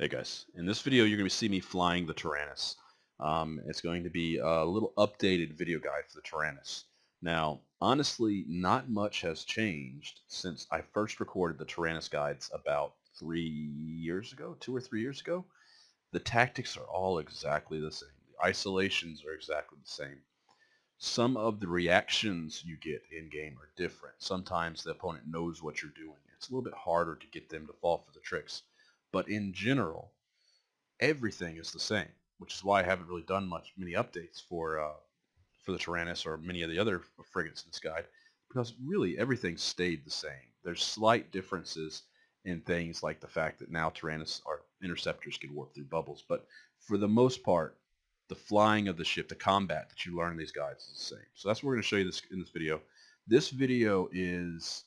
Hey guys, in this video you're going to see me flying the Taranis. It's going to be a little updated video guide for the Taranis. Now, honestly, not much has changed since I first recorded the Taranis guides about 3 years ago, 2 or 3 years ago. The tactics are all exactly the same. The isolations are exactly the same. Some of the reactions you get in-game are different. Sometimes the opponent knows what you're doing. It's a little bit harder to get them to fall for the tricks. But in general, everything is the same, which is why I haven't really done many updates for the Taranis or many of the other frigates in this guide, because really everything stayed the same. There's slight differences in things like the fact that now Taranis or interceptors can warp through bubbles, but for the most part, the flying of the ship, the combat that you learn in these guides is the same. So that's what we're going to show you in this video. This video is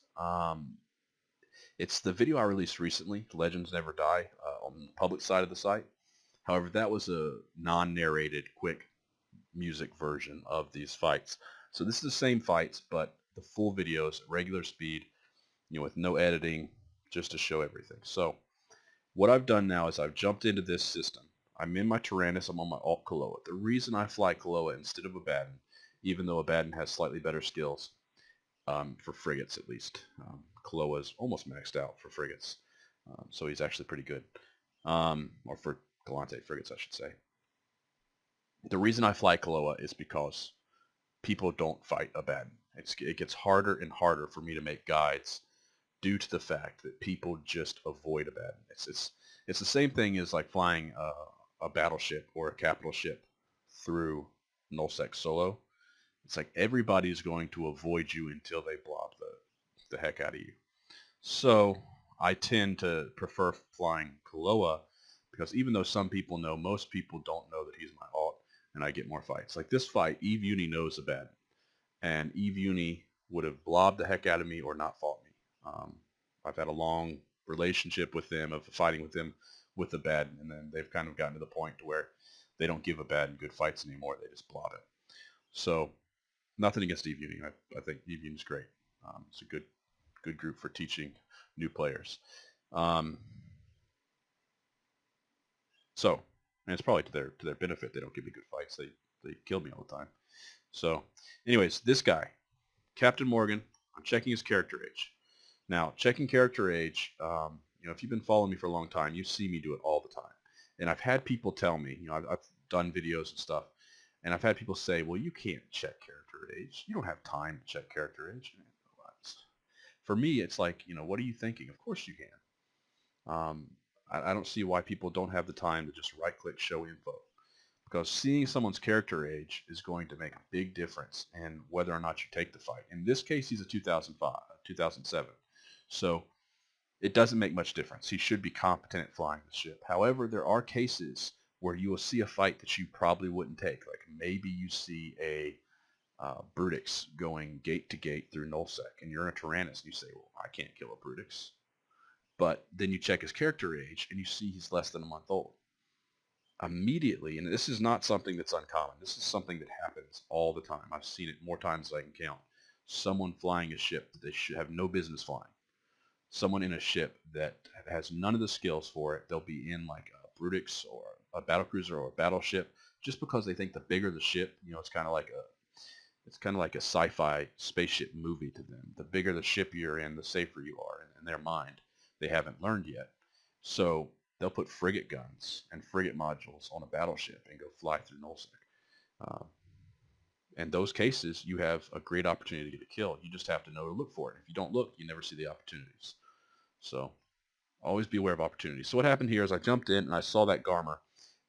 it's the video I released recently, Legends Never Die, on the public side of the site. However, that was a non-narrated, quick music version of these fights. So this is the same fights, but the full videos at regular speed, with no editing, just to show everything. So what I've done now is I've jumped into this system. I'm in my Taranis, I'm on my Alt Kaloa. The reason I fly Kaloa instead of Abaddon, even though Abaddon has slightly better skills, for frigates at least. Kaloa is almost maxed out for frigates, so he's actually pretty good. Or for Galante frigates, I should say. The reason I fly Kaloa is because people don't fight Abaddon. It gets harder and harder for me to make guides due to the fact that people just avoid Abaddon. It's the same thing as like flying a battleship or a capital ship through nullsec solo. It's like everybody's going to avoid you until they blob the heck out of you. So I tend to prefer flying Kaloa because even though some people know, most people don't know that he's my alt, and I get more fights. Like this fight, Eve Uni knows Abaddon, and Eve Uni would have blobbed the heck out of me or not fought me. I've had a long relationship with them, of fighting with them with Abaddon, and then they've kind of gotten to the point to where they don't give Abaddon good fights anymore. They just blob it. So nothing against Eve Uni. I think Eve Uni is great. It's a good group for teaching new players. So, and it's probably to their benefit. They don't give me good fights. They kill me all the time. So, anyways, this guy, Captain Morgan, I'm checking his character age. Now, checking character age, if you've been following me for a long time, you see me do it all the time. And I've had people tell me, I've done videos and stuff, and I've had people say, well, you can't check character age. You don't have time to check character age. For me, it's like, what are you thinking? Of course you can. I don't see why people don't have the time to just right-click show info, because seeing someone's character age is going to make a big difference in whether or not you take the fight. In this case, he's a 2007. So it doesn't make much difference. He should be competent at flying the ship. However, there are cases where you will see a fight that you probably wouldn't take. Like maybe you see a Brutix going gate to gate through nullsec, and you're in a Taranis, and you say, well, I can't kill a Brutix. But then you check his character age, and you see he's less than a month old. Immediately, and this is not something that's uncommon. This is something that happens all the time. I've seen it more times than I can count. Someone flying a ship that they should have no business flying. Someone in a ship that has none of the skills for it. They'll be in like a Brutix or a battlecruiser or a battleship just because they think the bigger the ship, it's kind of like a sci-fi spaceship movie to them. The bigger the ship you're in, the safer you are in their mind. They haven't learned yet. So they'll put frigate guns and frigate modules on a battleship and go fly through nullsec. In those cases, you have a great opportunity to get a kill. You just have to know to look for it. If you don't look, you never see the opportunities. So always be aware of opportunities. So what happened here is I jumped in and I saw that Garmer,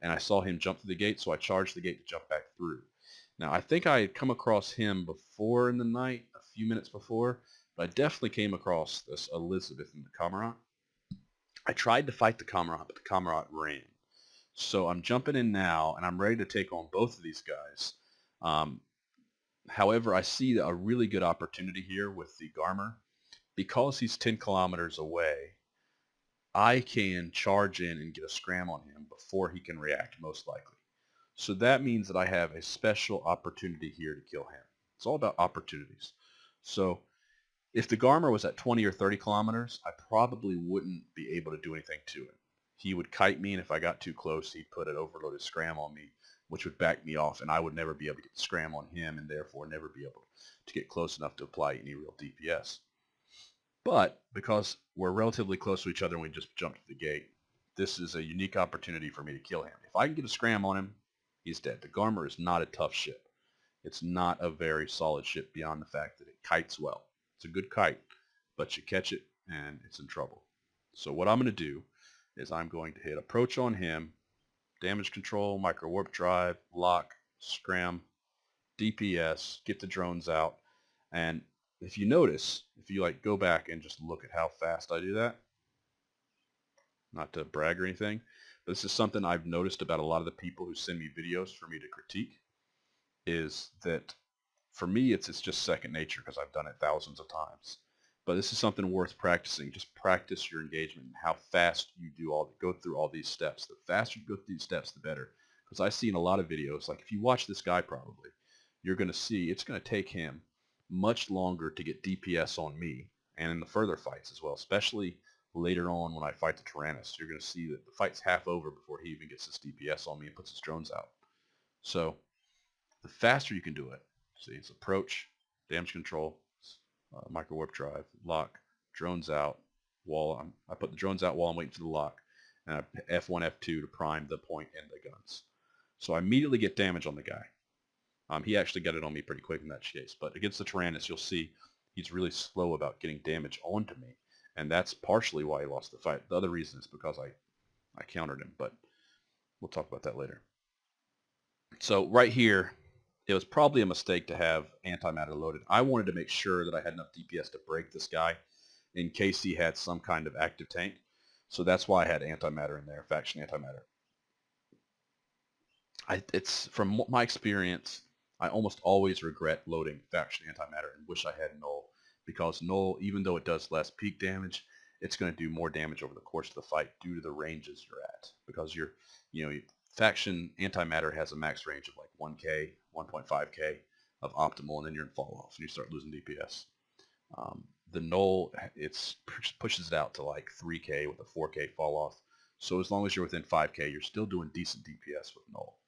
and I saw him jump through the gate, so I charged the gate to jump back through. Now, I think I had come across him before in the night, a few minutes before, but I definitely came across this Elizabeth in the Camarade. I tried to fight the Camarade, but the Camarade ran. So I'm jumping in now, and I'm ready to take on both of these guys. However, I see a really good opportunity here with the Garmer. Because he's 10 kilometers away, I can charge in and get a scram on him before he can react, most likely. So that means that I have a special opportunity here to kill him. It's all about opportunities. So if the Garmer was at 20 or 30 kilometers, I probably wouldn't be able to do anything to it. he would kite me, and if I got too close, he'd put an overloaded scram on me, which would back me off, and I would never be able to get the scram on him, and therefore never be able to get close enough to apply any real DPS. But because we're relatively close to each other and we just jumped to the gate, this is a unique opportunity for me to kill him. If I can get a scram on him, he's dead. The Garmer is not a tough ship. It's not a very solid ship beyond the fact that it kites well. It's a good kite, but you catch it and it's in trouble. So what I'm going to do is I'm going to hit approach on him, damage control, micro warp drive, lock, scram, DPS, get the drones out, and if you notice, if you like go back and just look at how fast I do that, not to brag or anything, but this is something I've noticed about a lot of the people who send me videos for me to critique, is that for me it's just second nature because I've done it thousands of times. But this is something worth practicing. Just practice your engagement and how fast you go through all these steps. The faster you go through these steps, the better. Because I've seen a lot of videos, like if you watch this guy probably, you're going to see it's going to take him much longer to get DPS on me and in the further fights as well, especially later on when I fight the Taranis. You're going to see that the fight's half over before he even gets his DPS on me and puts his drones out. So the faster you can do it, see, it's approach, damage control, micro warp drive, lock, drones out, while I put the drones out while I'm waiting for the lock, and I F1, F2 to prime the point and the guns. So I immediately get damage on the guy. He actually got it on me pretty quick in that chase, but against the Taranis, you'll see he's really slow about getting damage onto me, and that's partially why he lost the fight. The other reason is because I countered him, but we'll talk about that later. So right here, it was probably a mistake to have antimatter loaded. I wanted to make sure that I had enough DPS to break this guy in case he had some kind of active tank. So that's why I had antimatter in there, faction antimatter. It's from my experience, I almost always regret loading faction antimatter and wish I had null, because null, even though it does less peak damage, it's going to do more damage over the course of the fight due to the ranges you're at. Because faction antimatter has a max range of like 1k, 1.5k of optimal, and then you're in fall off and you start losing DPS. The null, it pushes it out to like 3k with a 4k fall off. So as long as you're within 5k, you're still doing decent DPS with null.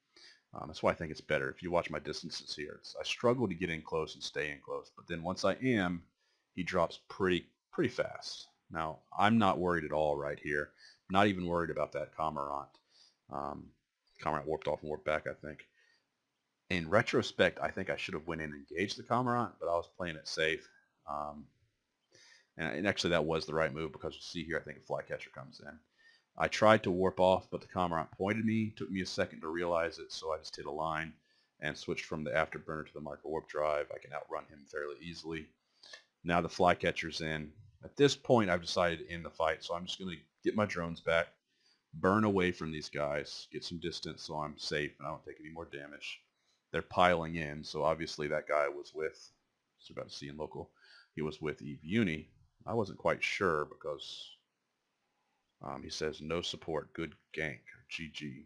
That's why I think it's better. If you watch my distances here, I struggle to get in close and stay in close, but then once I am, he drops pretty fast. Now, I'm not worried at all right here. Not even worried about that Cormorant. Cormorant warped off and warped back, I think. In retrospect, I think I should have went in and engaged the Cormorant, but I was playing it safe. And actually that was the right move, because you see here, I think a flycatcher comes in. I tried to warp off, but the Cormorant pointed me. Took me a second to realize it, so I just hit a line and switched from the afterburner to the micro warp drive. I can outrun him fairly easily. Now the flycatcher's in. At this point, I've decided to end the fight, so I'm just going to get my drones back, burn away from these guys, get some distance so I'm safe and I don't take any more damage. They're piling in, so obviously that guy was with, you're about to see in local, he was with Eve Uni. I wasn't quite sure because he says no support, good gank, or GG,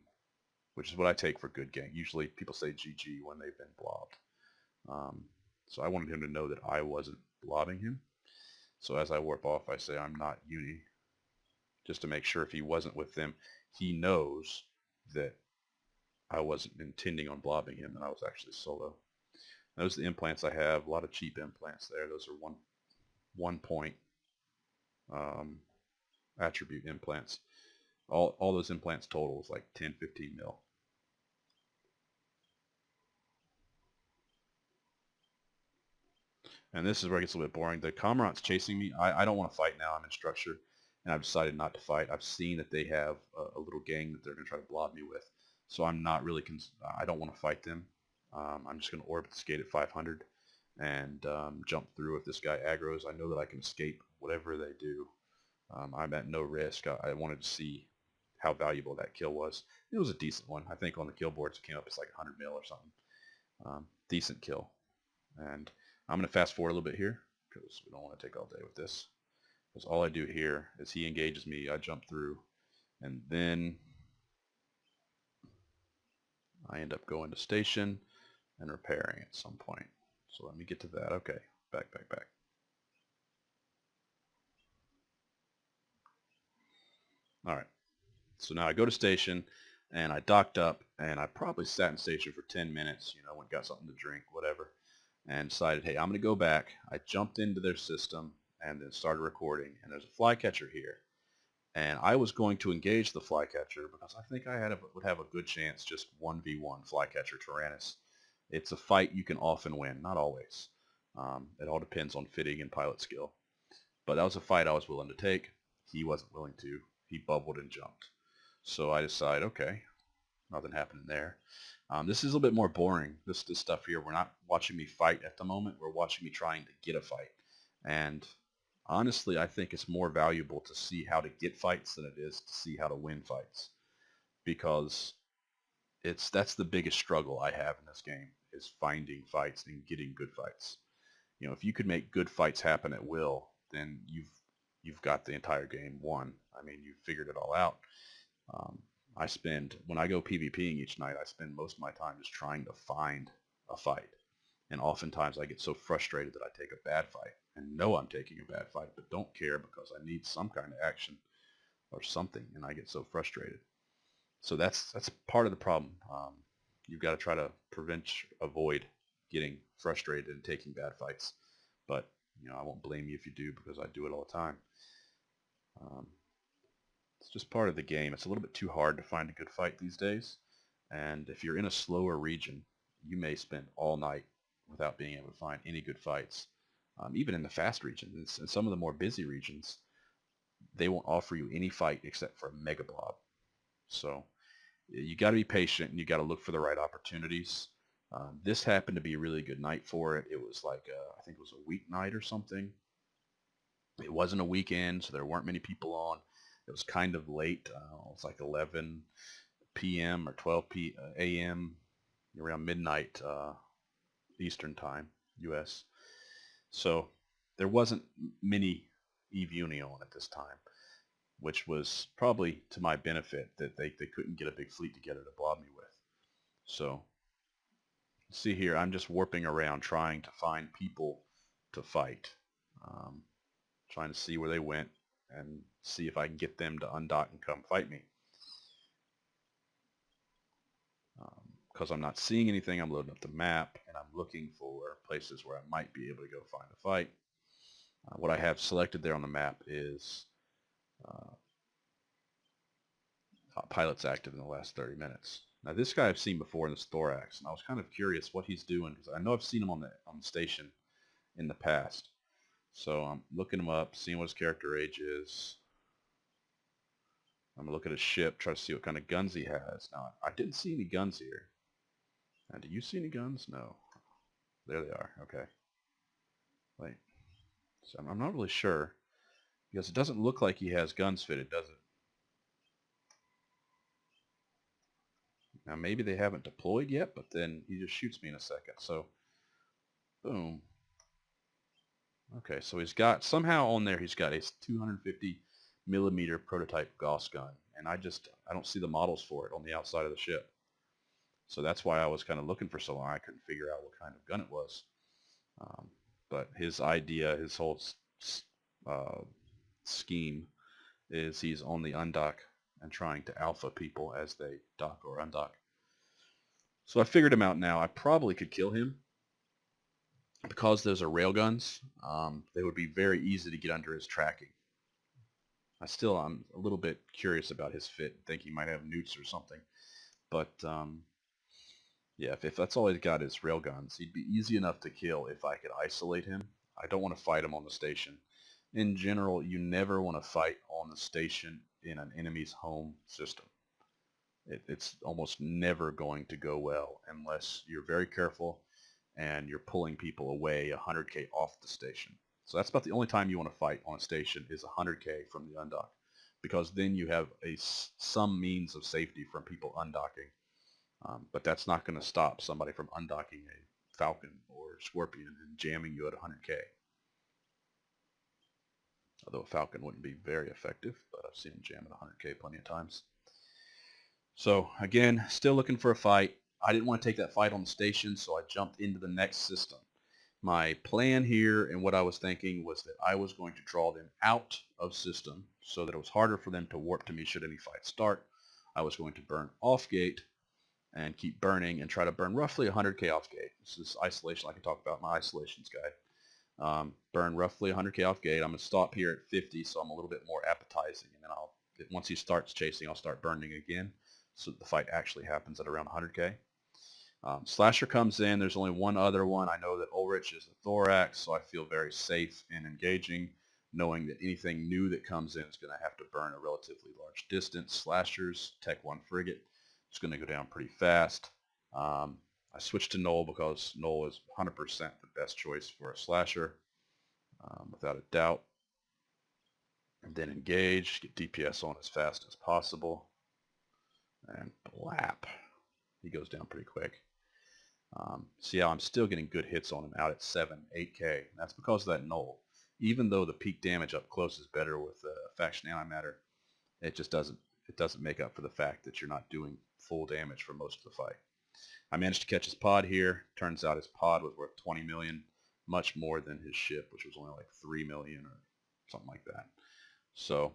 which is what I take for good gank. Usually people say GG when they've been blobbed. So I wanted him to know that I wasn't blobbing him. So as I warp off, I say I'm not Uni, just to make sure if he wasn't with them, he knows that I wasn't intending on blobbing him and I was actually solo. Those are the implants I have. A lot of cheap implants there. Those are one point attribute implants. All those implants total is like 10, 15 mil. And this is where it gets a little bit boring. The Cormorant's chasing me. I don't want to fight now. I'm in structure, and I've decided not to fight. I've seen that they have a little gang that they're going to try to blob me with, so I'm not really. I don't want to fight them. I'm just going to orbit the skate at 500 and jump through. If this guy aggroes, I know that I can escape whatever they do. I'm at no risk. I wanted to see how valuable that kill was. It was a decent one. I think on the kill boards it came up as like 100 mil or something. Decent kill. And I'm going to fast forward a little bit here because we don't want to take all day with this. Because all I do here is he engages me, I jump through, and then I end up going to station and repairing at some point. So let me get to that. Okay, back. All right. So now I go to station, and I docked up, and I probably sat in station for 10 minutes, went and got something to drink, whatever, and decided, hey, I'm going to go back. I jumped into their system and then started recording, and there's a flycatcher here. And I was going to engage the flycatcher because I think I would have a good chance, just 1v1 flycatcher Taranis. It's a fight you can often win, not always. It all depends on fitting and pilot skill. But that was a fight I was willing to take. He wasn't willing to. He bubbled and jumped. So I decided, okay, nothing happening there. This is a little bit more boring. This stuff here, we're not watching me fight at the moment. We're watching me trying to get a fight. And honestly, I think it's more valuable to see how to get fights than it is to see how to win fights. Because that's the biggest struggle I have in this game, is finding fights and getting good fights. If you could make good fights happen at will, then you've got the entire game won. I mean, you've figured it all out. When I go PvPing each night, I spend most of my time just trying to find a fight. And oftentimes I get so frustrated that I take a bad fight and know I'm taking a bad fight, but don't care because I need some kind of action or something, and I get so frustrated. So that's part of the problem. You've got to try to avoid getting frustrated and taking bad fights. But I won't blame you if you do, because I do it all the time. It's just part of the game. It's a little bit too hard to find a good fight these days. And if you're in a slower region, you may spend all night without being able to find any good fights. Even in the fast regions, in some of the more busy regions, they won't offer you any fight except for a mega blob. So you got to be patient, and you got to look for the right opportunities. This happened to be a really good night for it. It was like I think it was a weeknight or something. It wasn't a weekend, so there weren't many people on. It was kind of late. It was like 11 p.m. or 12 a.m. around midnight Eastern time, U.S. So there wasn't many Eve Uni on at this time, which was probably to my benefit, that they couldn't get a big fleet together to blob me with. So see here, I'm just warping around trying to find people to fight, trying to see where they went and see if I can get them to undock and come fight me. Because I'm not seeing anything, I'm loading up the map, and I'm looking for places where I might be able to go find a fight. What I have selected there on the map is pilots active in the last 30 minutes. Now this guy I've seen before in this thorax, and I was kind of curious what he's doing, because I know I've seen him on the station in the past. So I'm looking him up, seeing what his character age is. I'm going to look at his ship, try to see what kind of guns he has. Now, I didn't see any guns here. Now, do you see any guns? No. There they are. Okay. Wait. So I'm not really sure, because it doesn't look like he has guns fitted, does it? Now, maybe they haven't deployed yet, but then he just shoots me in a second. So, boom. Okay, so he's got, somehow on there, he's got a 250 millimeter prototype Gauss gun, and I don't see the models for it on the outside of the ship. So that's why I was kind of looking for so long. I couldn't figure out what kind of gun it was. But his idea, his whole scheme is he's on the undock and trying to alpha people as they dock or undock. So I figured him out now. I probably could kill him. Because those are railguns, they would be very easy to get under his tracking. I'm a little bit curious about his fit. I think he might have newts or something. But yeah, if that's all he's got is railguns, he'd be easy enough to kill if I could isolate him. I don't want to fight him on the station. In general, you never want to fight on the station in an enemy's home system. It's almost never going to go well unless you're very careful and you're pulling people away 100k off the station. So that's about the only time you want to fight on a station, is 100k from the undock, because then you have some means of safety from people undocking. But that's not going to stop somebody from undocking a Falcon or Scorpion and jamming you at 100k. Although a Falcon wouldn't be very effective, but I've seen them jam at 100k plenty of times. So again, still looking for a fight. I didn't want to take that fight on the station, so I jumped into the next system. My plan here and what I was thinking was that I was going to draw them out of system so that it was harder for them to warp to me should any fight start. I was going to burn off gate and keep burning and try to burn roughly 100k off gate. This is isolation. I can talk about my isolations guide. Burn roughly 100k off gate. I'm going to stop here at 50, so I'm a little bit more appetizing, and then once he starts chasing, I'll start burning again, so the fight actually happens at around 100k. Slasher comes in. There's only one other one. I know that Ulrich is a thorax, so I feel very safe in engaging, knowing that anything new that comes in is going to have to burn a relatively large distance. Slashers, Tech 1 frigate, it's going to go down pretty fast. I switched to Null because Null is 100% the best choice for a slasher, without a doubt. And then engage, get DPS on as fast as possible, and blap. He goes down pretty quick. See how I'm still getting good hits on him out at 7, 8k. That's because of that Null. Even though the peak damage up close is better with faction antimatter, it just doesn't make up for the fact that you're not doing full damage for most of the fight. I managed to catch his pod here. Turns out his pod was worth 20 million, much more than his ship, which was only like 3 million or something like that. So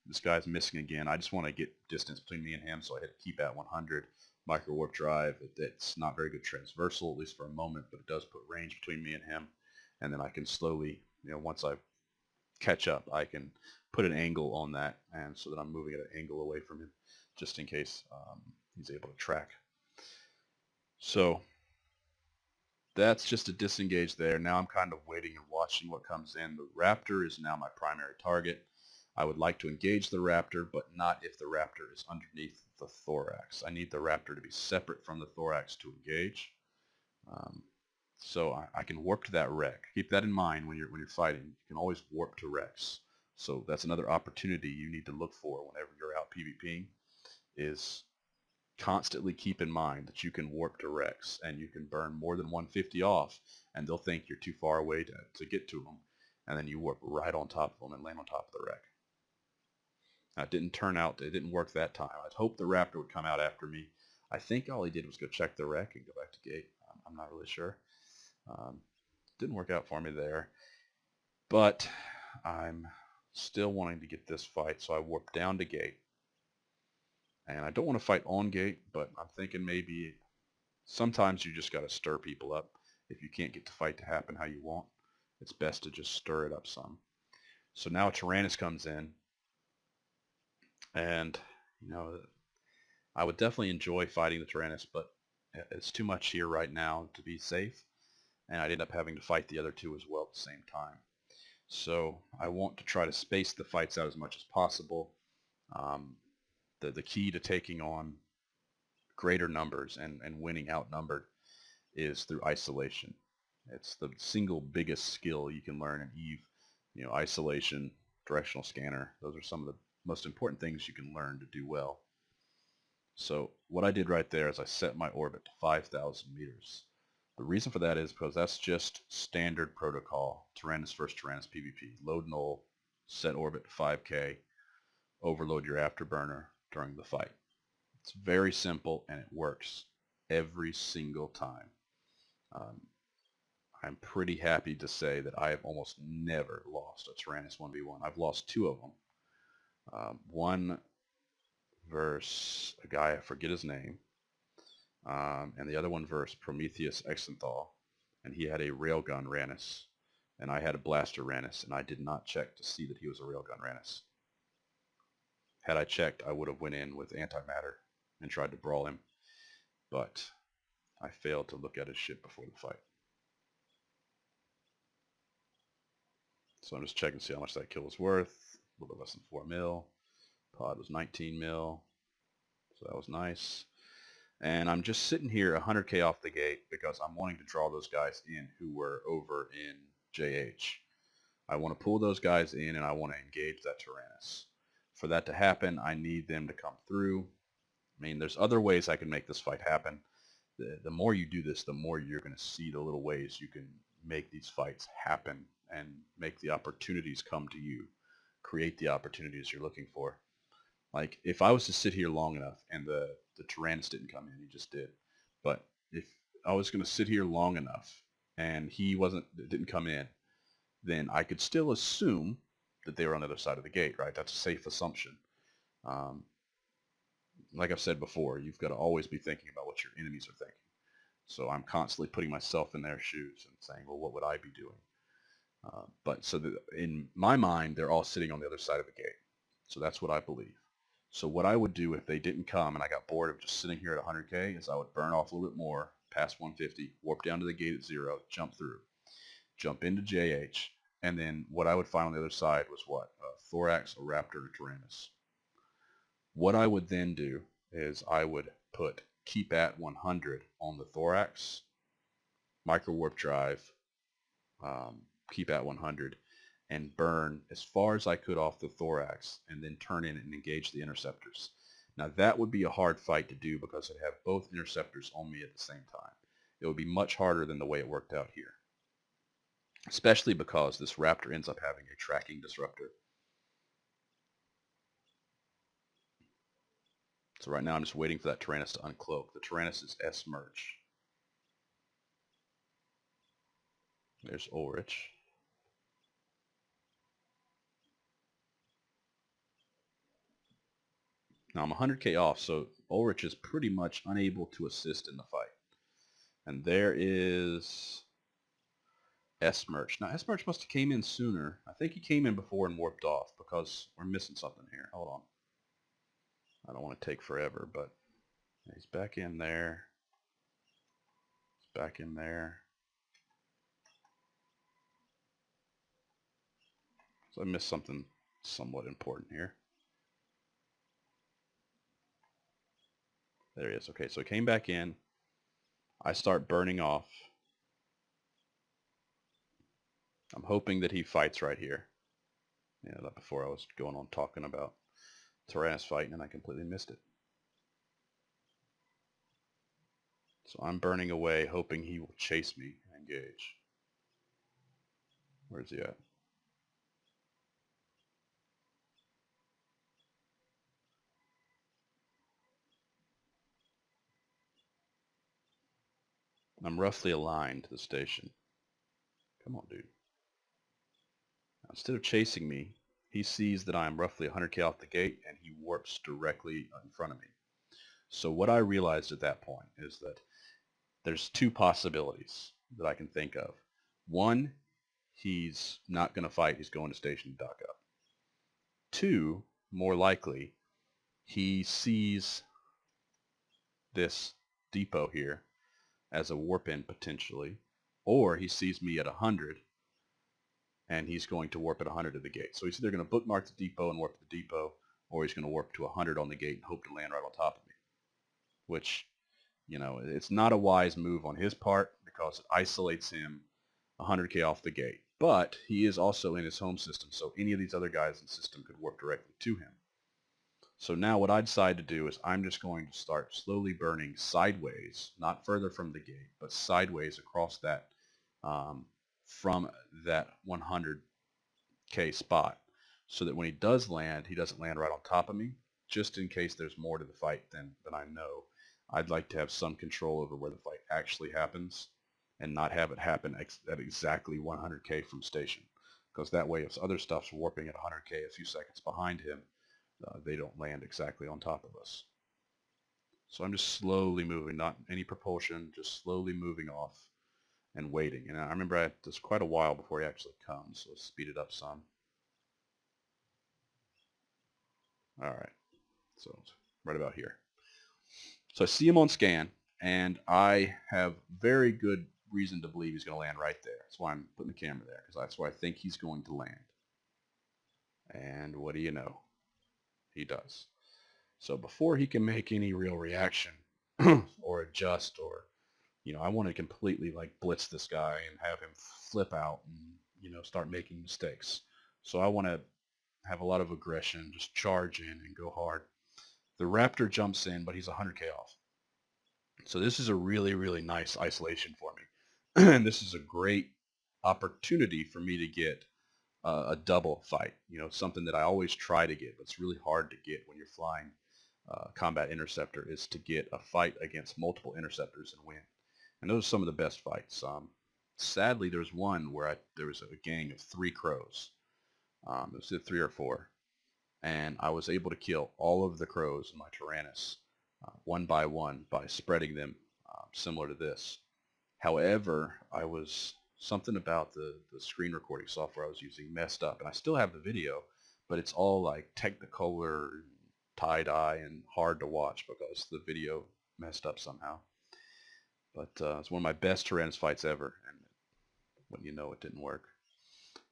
this guy's missing again. I just want to get distance between me and him, so I hit keep at 100. Micro warp drive. It's not very good transversal, at least for a moment, but it does put range between me and him. And then I can slowly, once I catch up, I can put an angle on that, and so that I'm moving at an angle away from him, just in case he's able to track. So that's just a disengage there. Now I'm kind of waiting and watching what comes in. The Raptor is now my primary target. I would like to engage the Raptor, but not if the Raptor is underneath the thorax. I need the Raptor to be separate from the thorax to engage. So I can warp to that wreck. Keep that in mind when you're fighting. You can always warp to wrecks. So that's another opportunity you need to look for whenever you're out PvPing, is constantly keep in mind that you can warp to wrecks, and you can burn more than 150 off, and they'll think you're too far away to get to them, and then you warp right on top of them and land on top of the wreck. Now, it didn't work that time. I'd hoped the Raptor would come out after me. I think all he did was go check the wreck and go back to gate. I'm not really sure. Didn't work out for me there. But I'm still wanting to get this fight, so I warp down to gate. And I don't want to fight on gate, but I'm thinking maybe sometimes you just got to stir people up. If you can't get the fight to happen how you want, it's best to just stir it up some. So now Taranis comes in. And, I would definitely enjoy fighting the Taranis, but it's too much here right now to be safe. And I'd end up having to fight the other two as well at the same time. So I want to try to space the fights out as much as possible. The key to taking on greater numbers and winning outnumbered is through isolation. It's the single biggest skill you can learn in EVE. Isolation, directional scanner, those are some of the most important things you can learn to do well. So what I did right there is I set my orbit to 5,000 meters. The reason for that is because that's just standard protocol, Taranis versus Taranis PvP. Load Null, set orbit to 5K, overload your afterburner during the fight. It's very simple, and it works every single time. I'm pretty happy to say that I have almost never lost a Taranis 1v1. I've lost 2 of them. One versus a guy, I forget his name, and the other one versus Prometheus Exenthal, and he had a railgun Ranis, and I had a blaster Ranis, and I did not check to see that he was a railgun Ranis. Had I checked, I would have went in with antimatter and tried to brawl him, but I failed to look at his ship before the fight. So I'm just checking to see how much that kill was worth. A little bit less than 4 mil. Pod was 19 mil, so that was nice. And I'm just sitting here 100k off the gate because I'm wanting to draw those guys in who were over in JH. I want to pull those guys in, and I want to engage that Taranis. For that to happen, I need them to come through. I mean, there's other ways I can make this fight happen. The more you do this, the more you're going to see the little ways you can make these fights happen and make the opportunities come to you. Create the opportunities you're looking for. Like, if I was to sit here long enough, and the Taranis didn't come in, he just did. But if I was going to sit here long enough, and he didn't come in, then I could still assume that they were on the other side of the gate, right? That's a safe assumption. like I've said before, you've got to always be thinking about what your enemies are thinking. So I'm constantly putting myself in their shoes and saying, well, what would I be doing? In my mind, they're all sitting on the other side of the gate. So that's what I believe. So what I would do if they didn't come and I got bored of just sitting here at 100K is I would burn off a little bit more, past 150, warp down to the gate at 0, jump through, jump into JH, and then what I would find on the other side was what? A Thorax, a Raptor, a Taranis. What I would then do is I would put keep at 100 on the Thorax, micro warp drive, keep at 100, and burn as far as I could off the Thorax, and then turn in and engage the interceptors. Now that would be a hard fight to do because I'd have both interceptors on me at the same time. It would be much harder than the way it worked out here, especially because this Raptor ends up having a tracking disruptor. So right now I'm just waiting for that Taranis to uncloak. The Taranis is S-merge. There's Ulrich. Now I'm 100K off, so Ulrich is pretty much unable to assist in the fight. And there is S-merge. Now S-merge must have came in sooner. I think he came in before and warped off because we're missing something here. Hold on. I don't want to take forever, but he's back in there. He's back in there. So I missed something somewhat important here. There he is. Okay, so he came back in. I start burning off. I'm hoping that he fights right here. Yeah, that before I was going on talking about Taranis fighting and I completely missed it. So I'm burning away, hoping he will chase me and engage. Where's he at? I'm roughly aligned to the station. Come on, dude. Now, instead of chasing me, he sees that I'm roughly 100K off the gate and he warps directly in front of me. So what I realized at that point is that there's two possibilities that I can think of. One, he's not going to fight. He's going to station to dock up. Two, more likely, he sees this depot here as a warp in potentially, or he sees me at 100 and he's going to warp at 100 to the gate. So he's either going to bookmark the depot and warp to the depot, or he's going to warp to 100 on the gate and hope to land right on top of me, which, you know, it's not a wise move on his part because it isolates him 100K off the gate. But he is also in his home system, so any of these other guys in the system could warp directly to him. So now what I decide to do is I'm just going to start slowly burning sideways, not further from the gate, but sideways across that, from that 100K spot, so that when he does land, he doesn't land right on top of me, just in case there's more to the fight than I know. I'd like to have some control over where the fight actually happens and not have it happen at exactly 100K from station, because that way if other stuff's warping at 100K a few seconds behind him, they don't land exactly on top of us. So I'm just slowly moving, not any propulsion, just slowly moving off and waiting. And I remember it was quite a while before he actually comes, so let's speed it up some. All right, so it's right about here. So I see him on scan, and I have very good reason to believe he's going to land right there. That's why I'm putting the camera there, because that's where I think he's going to land. And what do you know? He does. So before he can make any real reaction or adjust, or, you know, I want to completely like blitz this guy and have him flip out and, you know, start making mistakes. So I want to have a lot of aggression, just charge in and go hard. The Raptor jumps in, but he's 100K off. So this is a really, really nice isolation for me. And this is a great opportunity for me to get a double fight. You know, something that I always try to get, but it's really hard to get when you're flying combat interceptor, is to get a fight against multiple interceptors and win. And those are some of the best fights. Sadly, there was one where there was a gang of 3 crows. It was 3 or 4. And I was able to kill all of the crows in my Taranis one by one by spreading them similar to this. However, something about the screen recording software I was using messed up, and I still have the video, but it's all like Technicolor, tie-dye, and hard to watch because the video messed up somehow. But it's one of my best Taranis fights ever, and when you know it didn't work.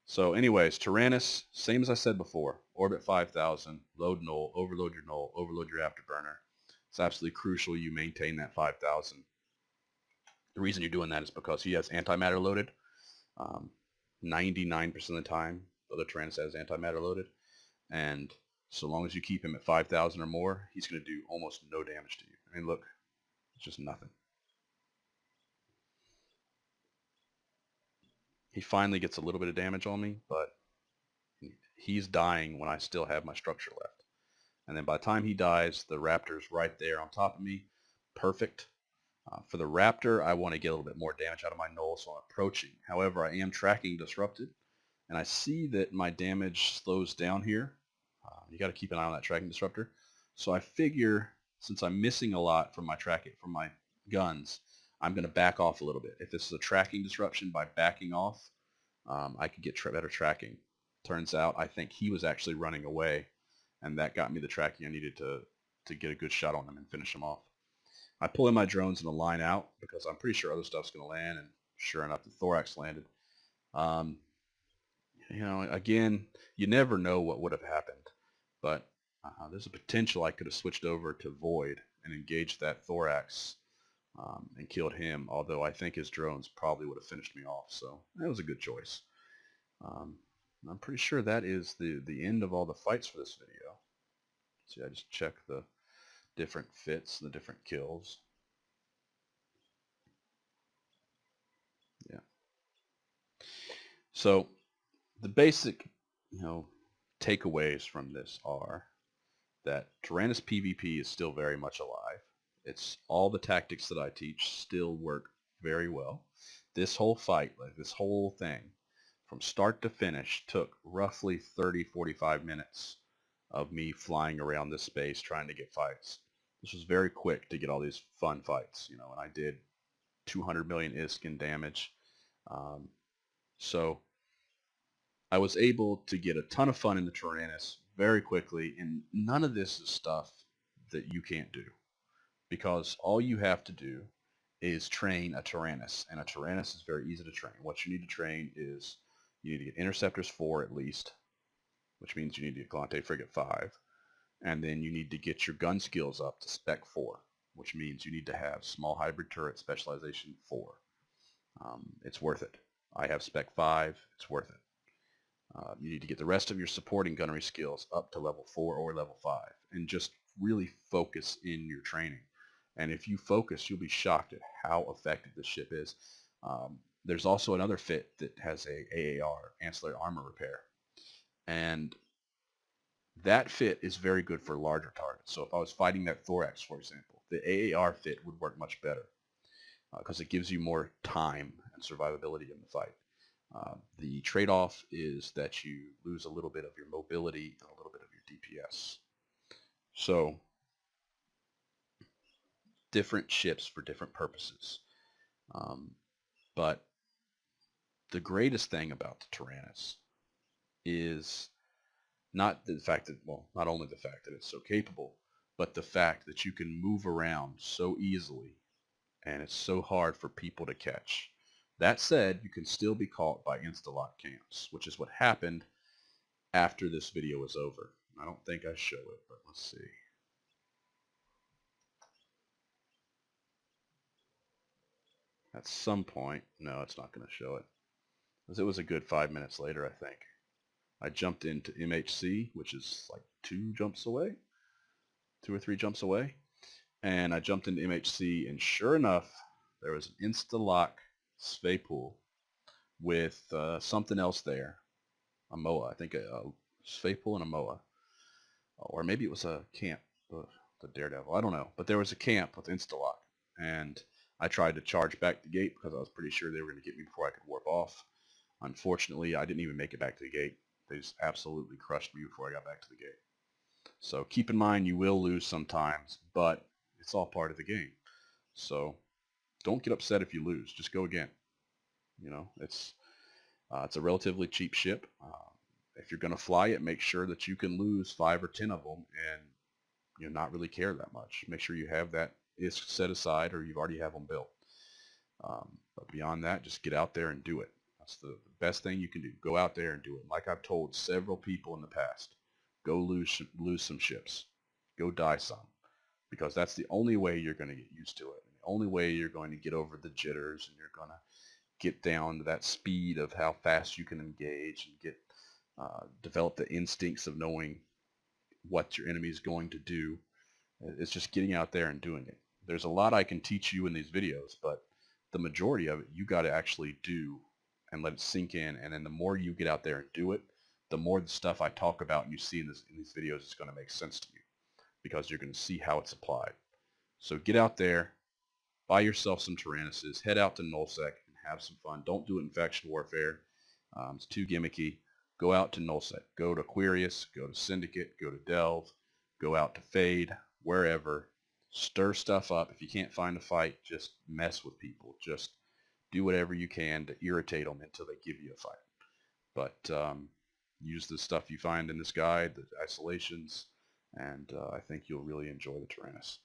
So anyways, Taranis, same as I said before, orbit 5,000, load null, overload your null, overload your afterburner. It's absolutely crucial you maintain that 5,000. The reason you're doing that is because he has antimatter loaded. 99% of the time, the other Taranis has antimatter loaded. And so long as you keep him at 5,000 or more, he's going to do almost no damage to you. I mean, look, it's just nothing. He finally gets a little bit of damage on me, but he's dying when I still have my structure left. And then by the time he dies, the raptor's right there on top of me. Perfect. For the raptor, I want to get a little bit more damage out of my null, so I'm approaching. However, I am tracking disrupted, and I see that my damage slows down here. You got to keep an eye on that tracking disruptor. So I figure, since I'm missing a lot from my guns, I'm going to back off a little bit. If this is a tracking disruption, by backing off, I could get better tracking. Turns out I think he was actually running away, and that got me the tracking I needed to get a good shot on him and finish him off. I pull in my drones in a line out because I'm pretty sure other stuff's going to land, and sure enough, the thorax landed. You know, again, you never know what would have happened, but there's a potential I could have switched over to Void and engaged that thorax and killed him, although I think his drones probably would have finished me off, so that was a good choice. I'm pretty sure that is the end of all the fights for this video. See, I just checked the different fits and the different kills. Yeah. So the basic, takeaways from this are that Taranis PvP is still very much alive. It's all the tactics that I teach still work very well. This whole fight, like this whole thing, from start to finish, took roughly 30-45 minutes of me flying around this space trying to get fights. This was very quick to get all these fun fights, and I did 200 million ISK in damage. So I was able to get a ton of fun in the Taranis very quickly, and none of this is stuff that you can't do, because all you have to do is train a Taranis, and a Taranis is very easy to train. What you need to train is you need to get Interceptors 4 at least, which means you need to get Galante Frigate 5, and then you need to get your gun skills up to Spec 4, which means you need to have Small Hybrid Turret Specialization 4. It's worth it. I have Spec 5. It's worth it. You need to get the rest of your supporting gunnery skills up to level 4 or level 5, and just really focus in your training. And if you focus, you'll be shocked at how effective this ship is. There's also another fit that has a AAR, Ancillary Armor Repair. And that fit is very good for larger targets. So if I was fighting that thorax, for example, the AAR fit would work much better because it gives you more time and survivability in the fight. The trade-off is that you lose a little bit of your mobility and a little bit of your DPS. So different ships for different purposes. But the greatest thing about the Taranis is not the fact that, well, not only the fact that it's so capable, but the fact that you can move around so easily and it's so hard for people to catch. That said, you can still be caught by insta-lock camps, which is what happened after this video was over. I don't think I show it, but let's see. At some point, no, it's not going to show it, because it was a good 5 minutes later, I think. I jumped into MHC, which is like 2 or 3 jumps away, and I jumped into MHC, and sure enough, there was an insta-lock Sveipool with something else there, a MOA, I think a Sveipool and a MOA, or maybe it was a camp, the Daredevil, I don't know, but there was a camp with insta-lock, and I tried to charge back the gate because I was pretty sure they were going to get me before I could warp off. Unfortunately, I didn't even make it back to the gate. They just absolutely crushed me before I got back to the gate. So keep in mind you will lose sometimes, but It's all part of the game. So don't get upset if you lose. Just go again. You know, it's a relatively cheap ship. If you're going to fly it, make sure that you can lose 5 or 10 of them and not really care that much. Make sure you have that is set aside or you already have them built. But beyond that, just get out there and do it. That's the best thing you can do. Go out there and do it. Like I've told several people in the past, go lose some ships. Go die some. Because that's the only way you're going to get used to it. The only way you're going to get over the jitters and you're going to get down to that speed of how fast you can engage and get develop the instincts of knowing what your enemy is going to do. It's just getting out there and doing it. There's a lot I can teach you in these videos, but the majority of it you got to actually do and let it sink in. And then the more you get out there and do it, the more the stuff I talk about and you see in these videos is going to make sense to you because you're going to see how it's applied. So get out there, buy yourself some Taranises, head out to nullsec and have some fun. Don't do it in faction warfare. It's too gimmicky. Go out to nullsec. Go to Aquarius, go to Syndicate, go to Delve, go out to Fade, wherever. Stir stuff up. If you can't find a fight, just mess with people. Just do whatever you can to irritate them until they give you a fight. But use the stuff you find in this guide, the isolations, and I think you'll really enjoy the Taranis.